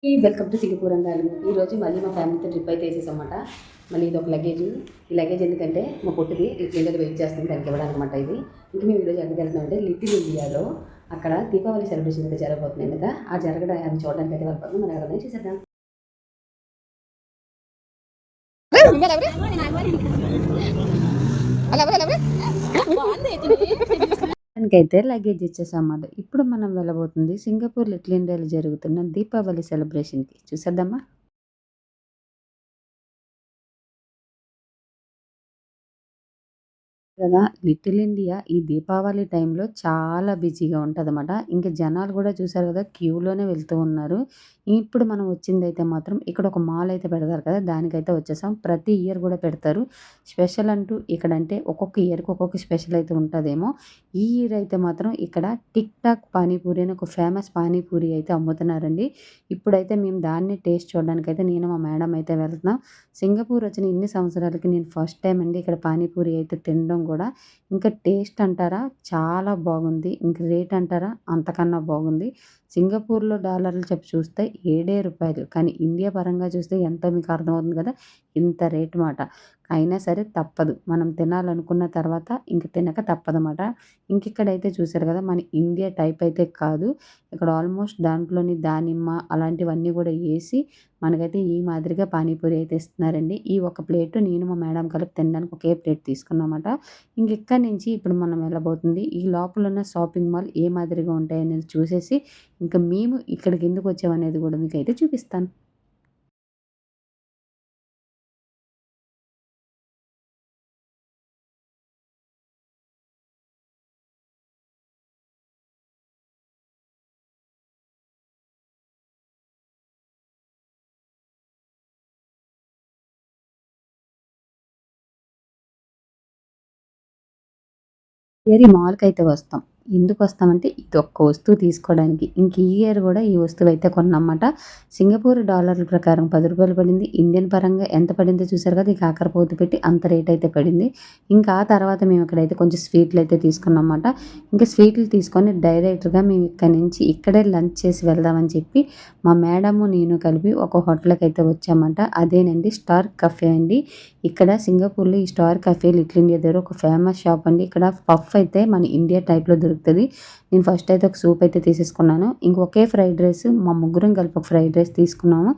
Welcome to Singapore అందాలు. ఈరోజు మళ్ళీ మా ఫ్యామిలీతో ట్రిప్ అయితే వేసేసామాట. మళ్ళీ ఇది ఒక లగేజ్. ఈ లగేజ్ ఎందుకంటే మా పొట్టిది ఇంట్లో వెయిట్ చేస్తుంది దానికి ఇవ్వడానికమాట ఇది. ఇంక మేము ఈరోజు ఎక్కడికి వెళ్తున్నామంటే లిటిల్ ఇండియాలో అక్కడ దీపావళి సెలబ్రేషన్ అయితే జరగబోతున్నాయి కదా, ఆ జరగడం అవి చూడడానికి అయితే వెళ్ళిపోతుంది. మనం ఎవరైనా చూసేద్దాం. దానికైతే లగేజ్ ఇచ్చేసామాట. ఇప్పుడు మనం వెళ్ళబోతుంది సింగపూర్ లిటిల్ ఇండియాలో జరుగుతున్న దీపావళి సెలబ్రేషన్కి. చూసేద్దామా. కదా, లిటిల్ ఇండియా ఈ దీపావళి టైంలో చాలా బిజీగా ఉంటదన్నమాట. ఇంక జనాలు కూడా చూసారు కదా, క్యూలోనే వెళ్తూ ఉన్నారు. ఇప్పుడు మనం వచ్చిందైతే మాత్రం ఇక్కడ ఒక మాల్ అయితే పెడతారు కదా, దానికైతే వచ్చేసాం. ప్రతి ఇయర్ కూడా పెడతారు. స్పెషల్ అంటూ ఇక్కడంటే ఒక్కొక్క ఇయర్‌కి ఒక్కొక్క స్పెషల్ అయితే ఉంటదేమో. ఈ ఇయర్ అయితే మాత్రం ఇక్కడ టిక్ టాక్ పానీపూరి అని ఒక ఫేమస్ పానీపూరి అయితే అమ్ముతున్నారండి. ఇప్పుడైతే మేము దాన్ని టేస్ట్ చూడడానికైతే నేను మా మేడం అయితే వెళ్తున్నాం. సింగపూర్ వచ్చిన ఇన్ని సంవత్సరాలకి నేను ఫస్ట్ టైమ్ అండి ఇక్కడ పానీపూరి అయితే తినడం కూడా. ఇంకా టేస్ట్ అంటారా చాలా బాగుంది. ఇంక రేట్ అంటారా అంతకన్నా బాగుంది. సింగపూర్‌లో డాలర్లు చెప్పి చూస్తే రూ. 7 కానీ ఇండియా పరంగా చూస్తే ఎంతో మీకు అర్థమవుతుంది కదా, ఇంత రేట్ మాట. అయినా సరే తప్పదు. మనం తినాలనుకున్న తర్వాత ఇంక తినక తప్పదన్నమాట. ఇంకిక్కడైతే చూసారు కదా, మన ఇండియా టైప్ అయితే కాదు. ఇక్కడ ఆల్మోస్ట్ దాంట్లోని దానిమ్మ అలాంటివన్నీ కూడా ఏసి మనకైతే ఈ మాదిరిగా పానీపూరి అయితే ఇస్తున్నారండి. ఈ ఒక ప్లేటు నేను మా మేడం కలిపి తినడానికి ఒకే ప్లేట్ తీసుకున్నామాట. ఇక్కడి నుంచి ఇప్పుడు మనం వెళ్ళబోతుంది ఈ లోపలున్న షాపింగ్ మాల్ ఏ మాదిరిగా ఉంటాయనేది చూసేసి ఇంకా మేము ఇక్కడికి ఎందుకు వచ్చామనేది కూడా మీకైతే చూపిస్తాను. ఏరి మాల్‌కైతే వస్తాం. ఎందుకొస్తామంటే ఇదొక్క వస్తువు తీసుకోవడానికి. ఇంక ఈ ఇయర్ గూడా ఈ వస్తువయితే కొన్నామాట. సింగపూర్ డాలర్ల ప్రకారం రూ. 10 పడింది. ఇండియన్ పరంగా ఎంత పడిందో చూసారు కదా! ఈ కాకరపోతు పెట్టి అంత రేటయితే పడింది. ఇంకా ఆ తర్వాత మేము ఇక్కడైతే కొంచెం స్వీట్‌లయితే తీసుకున్నామాట. ఇంకా స్వీట్లు తీసుకొని డైరెక్ట్‌గా మేము ఇక్కడి నుంచి ఇక్కడే లంచ్ చేసి వెళ్దామని చెప్పి మా మేడము, నేను కలిపి ఒక హోటల్‌కైతే వచ్చామాట. అదేనండి స్టార్ కఫే అండి. ఇక్కడ సింగపూర్‌లో ఈ స్టార్ కఫే లిటిల్ ఇండియా దగ్గర ఒక ఫేమస్ షాప్ అండి. ఇక్కడ పఫ్ అయితే మన ఇండియా టైప్‌లో దొరుకుతది. నేను ఫస్ట్ అయితే ఒక సూప్ అయితే తీసేసుకున్నాను. ఒకే ఫ్రైడ్ రైస్ మా ముగ్గురం కలిపి ఒక ఫ్రైడ్ రైస్ తీసుకున్నాము.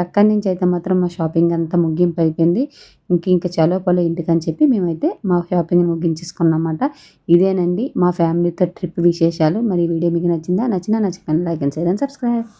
అక్కడి నుంచి అయితే మాత్రం మా షాపింగ్ అంతా ముగింపు అయిపోయింది. ఇంక చలో పోలో ఇంటికని చెప్పి మేమైతే మా షాపింగ్‌ని ముగించేసుకున్నామాట. ఇదేనండి మా ఫ్యామిలీతో ట్రిప్ విశేషాలు. మరి ఈ వీడియో మీకు నచ్చిందా? నచ్చినా నచ్చకపోయినా like and share and subscribe.